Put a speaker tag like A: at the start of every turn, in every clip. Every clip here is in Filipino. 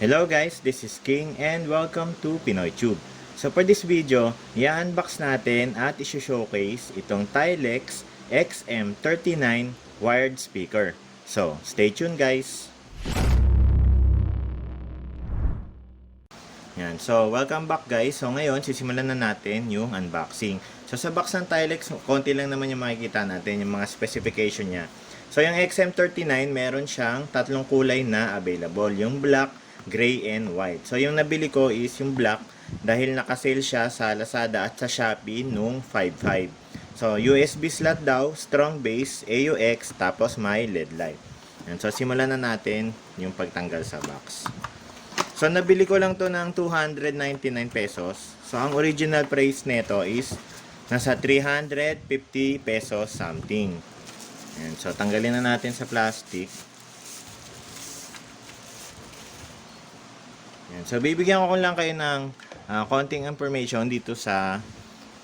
A: Hello guys, this is King and welcome to Pinoy Tube. So for this video, i-unbox natin at i-showcase itong Tilex XM39 wired speaker. So stay tuned guys! Yan. So welcome back guys. So ngayon, sisimulan na natin yung unboxing. So sa box ng Tilex, konti lang naman yung makikita natin, yung mga specification niya. So yung XM39, meron siyang tatlong kulay na available. Yung black, gray, and white. So yung nabili ko is yung black dahil nakasale siya sa Lazada at sa Shopee nung 5.5. So USB slot daw, strong base, AUX, tapos may LED light. Yan. So simulan na natin yung pagtanggal sa box. So nabili ko lang to ng 299 pesos. So ang original price nito is nasa 350 pesos something. Yan. So tanggalin na natin sa plastic. Yan. So bibigyan ko lang kayo ng konting information dito sa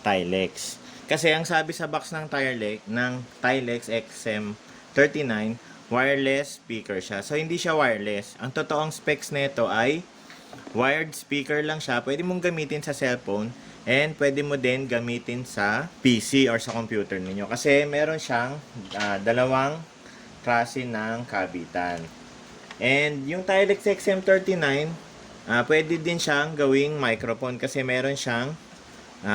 A: Tilex. Kasi ang sabi sa box ng Tilex XM39, wireless speaker siya. So hindi siya wireless. Ang totoong specs nito ay wired speaker lang siya. Pwede mong gamitin sa cellphone and pwede mo din gamitin sa PC or sa computer ninyo. Kasi meron siyang dalawang klase ng kabitan. And yung Tilex XM39, pwede din siyang gawing microphone kasi meron siyang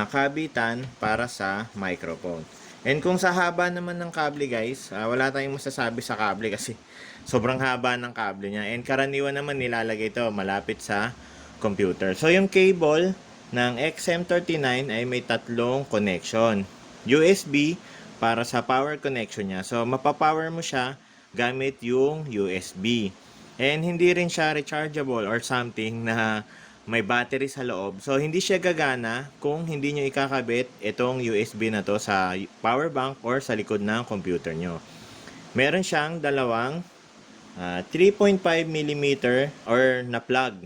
A: kabitan para sa microphone. And kung sa haba naman ng kable guys, wala tayong masasabi sa kable kasi sobrang haba ng kable niya. And karaniwan naman nilalagay ito malapit sa computer. So yung cable ng XM39 ay may tatlong connection. USB para sa power connection niya. So mapapower mo siya gamit yung USB. And hindi rin siya rechargeable or something na may battery sa loob. So, hindi siya gagana kung hindi nyo ikakabit itong USB na to sa power bank or sa likod ng computer nyo. Meron siyang dalawang 3.5mm or na plug.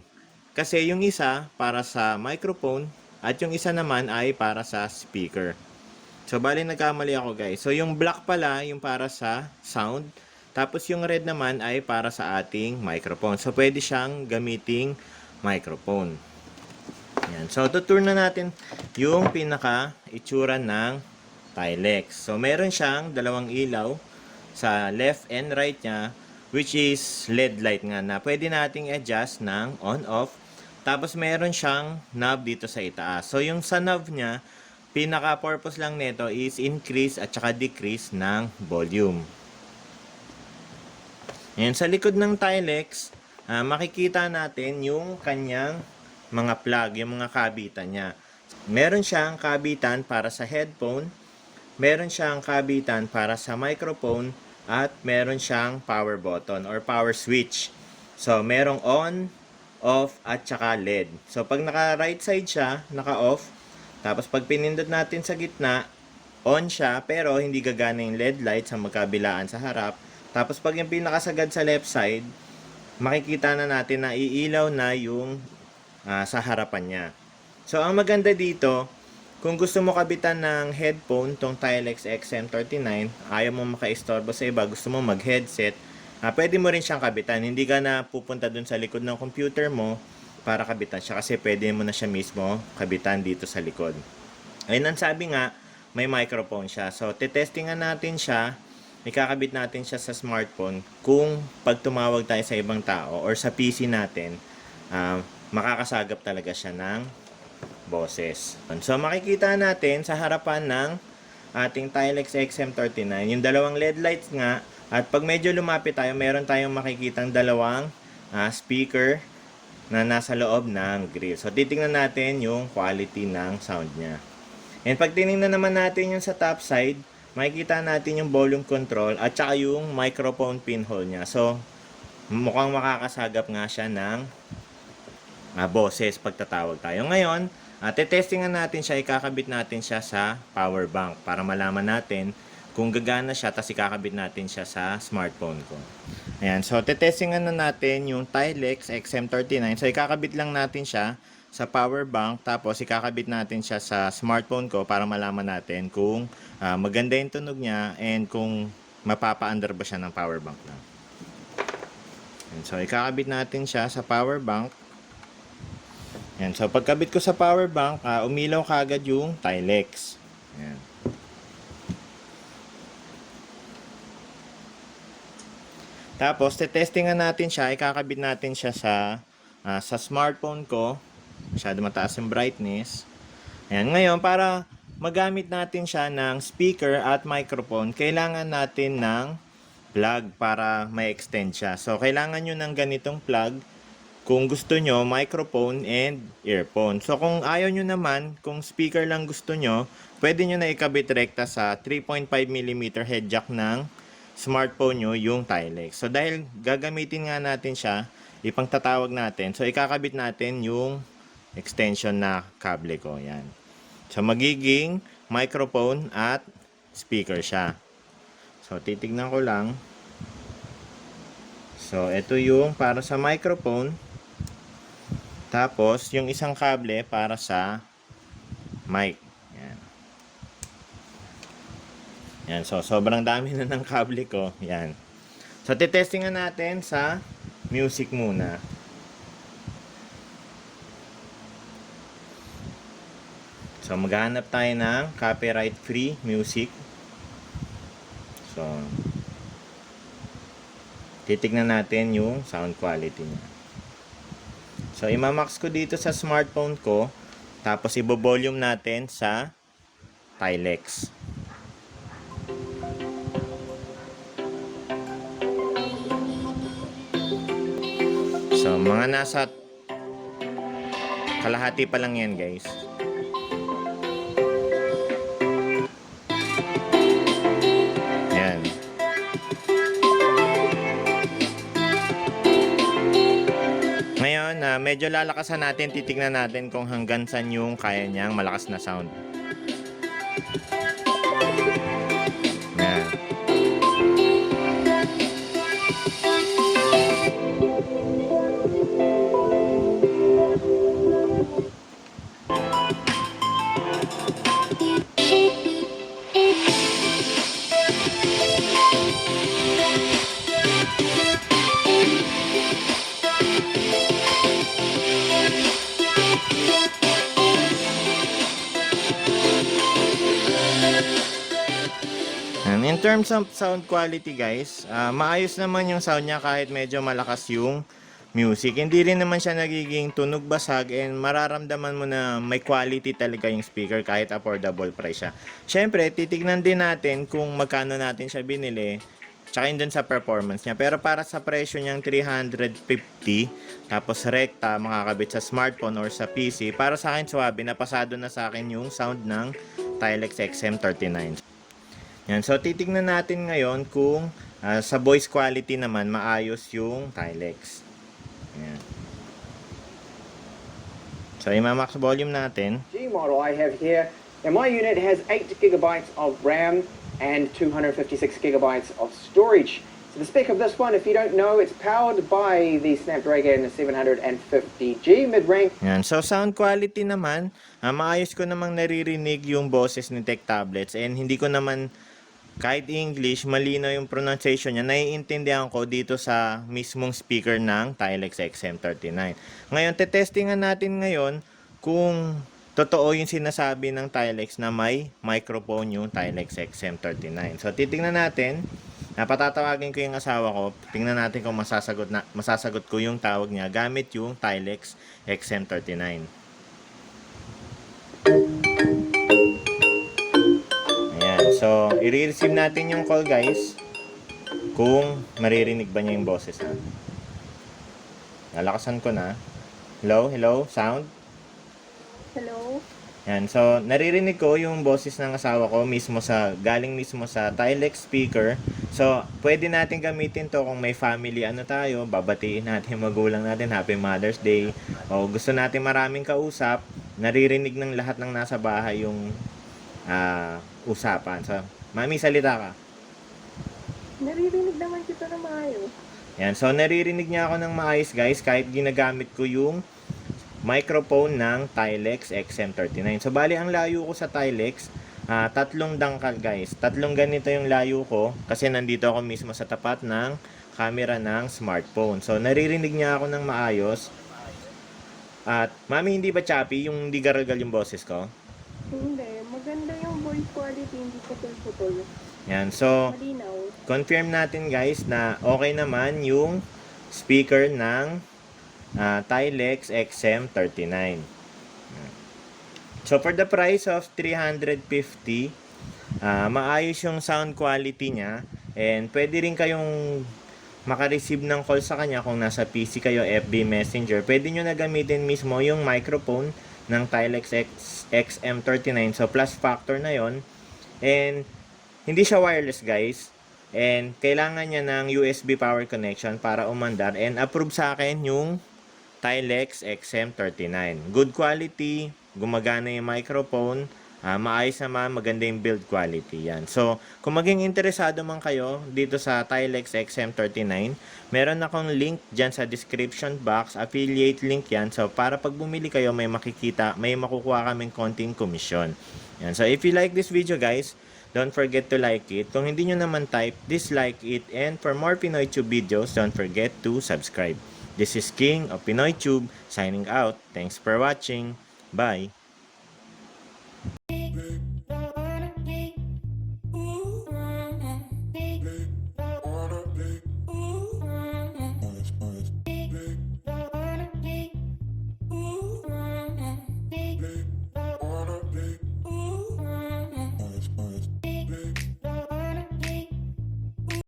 A: Kasi yung isa para sa microphone at yung isa naman ay para sa speaker. So, bali nagkamali ako guys. So, yung black pala yung para sa sound. Tapos yung red naman ay para sa ating microphone. So, pwede siyang gamiting microphone. Yan. So, tutur na natin yung pinaka-itsura ng Tilex. So, meron siyang dalawang ilaw sa left and right niya, which is LED light nga na pwede nating adjust ng on-off. Tapos, meron siyang knob dito sa itaas. So, yung sa knob niya, pinaka-purpose lang nito is increase at saka decrease ng volume. Yan, sa likod ng Tilex, makikita natin yung kanyang mga plug, yung mga kabitan niya. Meron siyang kabitan para sa headphone, meron siyang kabitan para sa microphone, at meron siyang power button or power switch. So, merong on, off, at saka LED. So, pag naka right side siya, naka off, tapos pag pinindot natin sa gitna, on siya, pero hindi gagana yung LED light sa magkabilaan sa harap. Tapos pag yung pinakasagad sa left side, makikita na natin na iilaw na yung sa harapan niya. So ang maganda dito, kung gusto mo kabitan ng headphone tong Tilex XM39, ayaw mo makaistorbo sa iba, gusto mo mag-headset, pwede mo rin siyang kabitan. Hindi ka na pupunta dun sa likod ng computer mo para kabitan siya kasi pwede mo na siya mismo kabitan dito sa likod. Ayun ang sabi nga, may microphone siya. So tetestingan natin siya. Ikakabit natin siya sa smartphone kung pag tumawag tayo sa ibang tao or sa PC natin, makakasagap talaga siya ng boses. So makikita natin sa harapan ng ating Tilex XM39 yung dalawang LED lights nga, at pag medyo lumapit tayo, meron tayong makikitang dalawang speaker na nasa loob ng grill. So titingnan natin yung quality ng sound niya. And pag tinignan naman natin yung sa top side, makikita natin yung volume control at saka yung microphone pinhole niya. So, mukhang makakasagap nga siya ng boses pagtatawag tayo. Ngayon, tetestingan natin siya, ikakabit natin siya sa power bank para malaman natin kung gagana siya, tapos ikakabit natin siya sa smartphone ko. Ayan, so tetestingan na natin yung Tilex XM39. So, ikakabit lang natin siya sa power bank, tapos ikakabit natin siya sa smartphone ko para malaman natin kung maganda yung tunog niya and kung mapapa-under ba siya ng power bank na. Yan. So, ikakabit natin siya sa power bank. Yan. So, pagkabit ko sa power bank, umilaw kaagad yung Tilex. Yan. Tapos, testingan natin siya. Ikakabit natin siya sa smartphone ko. Masyado mataas yung brightness. Ayan. Ngayon, para magamit natin siya ng speaker at microphone, kailangan natin ng plug para ma-extend siya. So, kailangan nyo ng ganitong plug kung gusto nyo, microphone and earphone. So, kung ayaw nyo naman, kung speaker lang gusto nyo, pwede nyo na ikabit rekta sa 3.5mm head jack ng smartphone nyo, yung Tilex. So, dahil gagamitin nga natin siya, ipangtatawag natin. So, ikakabit natin yung extension na kable ko. Yan. So, magiging microphone at speaker siya. So, titignan ko lang. So, ito yung para sa microphone. Tapos, yung isang kable para sa mic. Yan. Yan. So, sobrang dami na ng kable ko. Yan. So, titestingan natin sa music muna. So, maghanap tayo ng copyright-free music. So, titignan natin yung sound quality niya. So, imamax ko dito sa smartphone ko. Tapos, ibo-volume natin sa Tilex. So, mga nasa kalahati pa lang yan, guys. Yan. Ngayon, medyo lalakasan natin, titignan natin kung hanggang saan yung kaya niyang malakas na sound. Yan. And in terms of sound quality, guys, maayos naman yung sound niya kahit medyo malakas yung music. Hindi rin naman siya nagiging tunog basag, and mararamdaman mo na may quality talaga yung speaker kahit affordable price siya. Syempre, titignan din natin kung magkano natin siya binili, tsaka yun dun sa performance niya. Pero para sa presyo niyang 350, tapos rekta, makakabit sa smartphone or sa PC, para sa akin swabe, napasado na sa akin yung sound ng Tilex XM39. Yan. So, titignan natin ngayon kung sa voice quality naman, maayos yung Tilex. Yan. So, imamax volume natin.
B: G model I have here. Now, my unit has 8 gigabytes of RAM and 256 gigabytes of storage. So the spec of this one, if you don't know, it's powered by the Snapdragon 750G mid-range.
A: Yan. So, sound quality naman, maayos ko namang naririnig yung boses ni Tech Tablets, and hindi ko naman kahit English, malinaw yung pronunciation niya, naiintindihan ko dito sa mismong speaker ng Tilex XM39. Ngayon, tetestingan natin ngayon kung totoo yung sinasabi ng Tilex na may microphone yung Tilex XM39. So, titingnan natin. Patatawagin ko yung asawa ko. Tingnan natin kung masasagot ko yung tawag niya gamit yung Tilex XM39. So, i-receive natin yung call, guys, kung maririnig ba niya yung boses natin. Lalakasan ko na. Hello? Hello? Sound?
C: Hello?
A: Yan. So, naririnig ko yung boses ng asawa ko galing mismo sa Tilex speaker. So, pwede natin gamitin to kung may family tayo, babatiin natin magulang natin, Happy Mother's Day, o gusto natin maraming kausap, naririnig ng lahat ng nasa bahay yung usapan. So, Mami, salita ka.
C: Naririnig naman kita na maayos.
A: Yan. So, naririnig niya ako ng maayos, guys, kahit ginagamit ko yung microphone ng Tilex XM39. So, bali, ang layo ko sa Tilex, 3 dangkal, guys. 3 ganito yung layo ko kasi nandito ako mismo sa tapat ng camera ng smartphone. So, naririnig niya ako ng maayos. At, mami, hindi ba choppy yung hindi garagal yung boses ko?
C: Hindi. Maganda yung voice quality, hindi putol-putol.
A: Yan. So,
C: Malinaw.
A: confirm natin guys na okay naman yung speaker ng Tilex XM39. So, for the price of 350, maayos yung sound quality niya. And pwede rin kayong makareceive ng call sa kanya kung nasa PC kayo, FB Messenger. Pwede nyo na gamitin mismo yung microphone ng Tilex XM39. So, plus factor na yon. And, hindi siya wireless guys. And, kailangan niya ng USB power connection para umandar. And, approve sa akin yung Tilex XM39. Good quality, gumagana yung microphone, maayos naman, maganda yung build quality. Yan. So, kung maging interesado man kayo dito sa Tilex XM39, meron akong link dyan sa description box, affiliate link yan. So, para pag bumili kayo, may makikita, may makukuha kaming konting komisyon. Yan. So, if you like this video guys, don't forget to like it. Kung hindi nyo naman type, dislike it. And for more Pinoy Tube videos, don't forget to subscribe. This is King of Pinoy Tube, signing out. Thanks for watching. Bye!